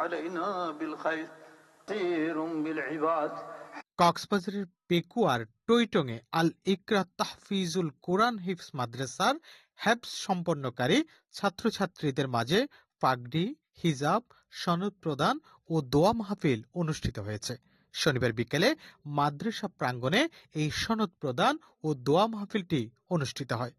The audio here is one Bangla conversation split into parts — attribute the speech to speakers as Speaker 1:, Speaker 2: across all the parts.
Speaker 1: علينا بالخير بصير بالعباد
Speaker 2: কক্সবাজারের পেকুয়ার টইটংয়ে আল ইকরা তাহফিজুল কোরআন হিফজ মাদ্রাসার হ্যাবস সম্পন্নকারী ছাত্রছাত্রীদের মাঝে পাগড়ি, হিজাব, সনদ প্রদান ও দোয়া মাহফিল অনুষ্ঠিত হয়েছে। শনিবার বিকেলে মাদ্রাসা প্রাঙ্গণে এই সনদ প্রদান ও দোয়া মাহফিলটি অনুষ্ঠিত হয়।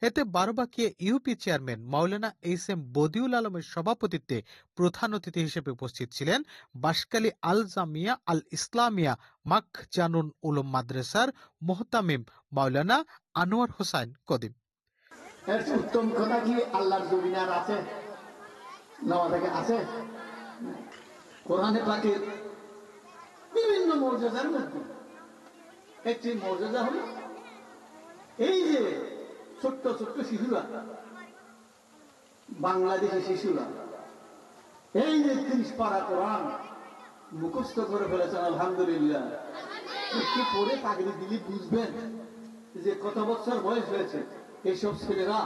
Speaker 2: এতে বারবাকিয়া ইউপি চেয়ারম্যান মাওলানা এইচ এম বদিউল আলমের সভাপতিত্বে প্রধান অতিথি হিসেবে উপস্থিত ছিলেন বাঁশখালী আল জামিয়া আল ইসলামিয়া মাখজানুন উলুম মাদ্রাসার মোহতামিম মাওলানা আনোয়ার হোসেন কদিম।
Speaker 3: এর উত্তম কথা কি আল্লাহর জমিনে আর আছে? নেওয়া থেকে আছে। কোরআনে পাকের বিভিন্ন মর্যাদার মধ্যে একটি মর্যাদা হলো এই যে ছোট্ট ছোট্ট শিশুরা, বাংলাদেশি শিশুরা এই যে 30 পারা কোরআন মুখস্থ করে ফেলেছেন। আলহামদুলিল্লাহ। একটু পরে পাগড়ি দিলে বুঝবেন যে কত বছর বয়স হয়েছে এইসব ছেলেরা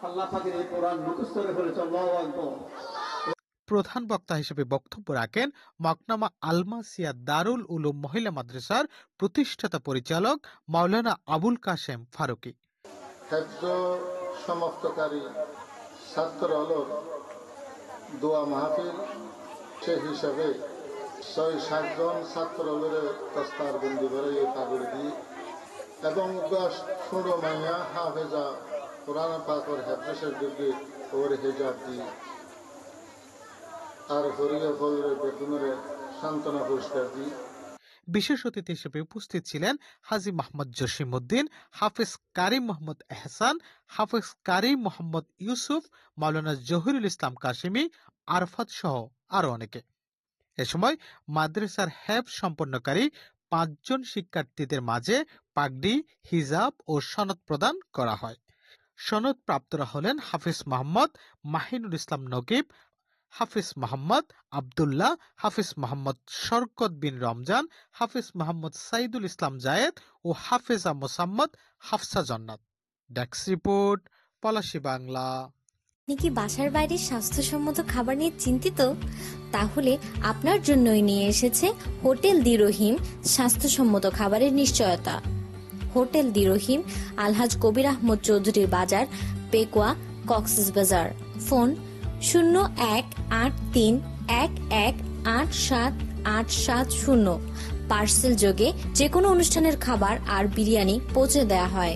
Speaker 3: আল্লাহ পাকের এই কোরআন মুখস্থ করে ফেলেছে। আল্লাহু আকবার।
Speaker 2: প্রধান বক্তা হিসেবে বক্তব্য রাখেন মকনামা আলমাসিয়া দারুল উলুম মহিলা মাদ্রাসার প্রতিষ্ঠাতা পরিচালক মাওলানা আবুল কাশেম ফারুকি।
Speaker 4: হেফজ সমাপ্তকারী ছাত্রদের দোয়া মাহফিল সে হিসাবে ৬-৭ জন ছাত্রদের দস্তার বন্দি করে এই পাগড়ি দিয়ে এবং 10-15 মাইয়া হাফেজা কোরআন পাকের হেফজের দিকে ওর হিজাব দিয়ে আর হরিয়া ফলের বেতনের সান্ত্বনা পুরস্কার দিয়ে।
Speaker 2: বিশেষ অতিথি হিসেবে উপস্থিত ছিলেন হাজী মোহাম্মদ জসিমউদ্দিন, হাফেজ কারিম মোহাম্মদ এহসান, হাফেজ কারিম মোহাম্মদ ইউসুফ, মাওলানা জহিরুল ইসলাম কাশিমি, আরফাত সহ আরো অনেকে। এ সময় মাদ্রাসার হ্যাব সম্পন্নকারী 5 জন শিক্ষার্থীদের মাঝে পাগড়ি, হিজাব ও সনদ প্রদান করা হয়। সনদ প্রাপ্তরা হলেন হাফিজ মোহাম্মদ মাহিনুল ইসলাম নকিব, হাফিজ মোহাম্মদ আবদুল্লাহ, হাফিজ মোহাম্মদ শরকত বিন রমজান, হাফিজ মোহাম্মদ সাইদুল ইসলাম জায়েদ ও হাফেজা মোসাম্মদ হাফসা জান্নাত। Desk report, Palashi Bangla.
Speaker 5: আপনি কি বাসার বাইরে স্বাস্থ্যসম্মত খাবার নিয়ে চিন্তিত? তাহলে আপনার জন্যই নিয়ে এসেছে হোটেল দি রহিম স্বাস্থ্যসম্মত খাবারের নিশ্চয়তা। হোটেল দি রহিম, আলহাজ কবির আহমদ চৌধুরীর বাজার, পেকুয়া, কক্সবাজার। ফোন 018311878770। পার্সেল যোগে যে কোনো অনুষ্ঠানের খাবার আর বিরিয়ানি পৌঁছে দেওয়া হয়।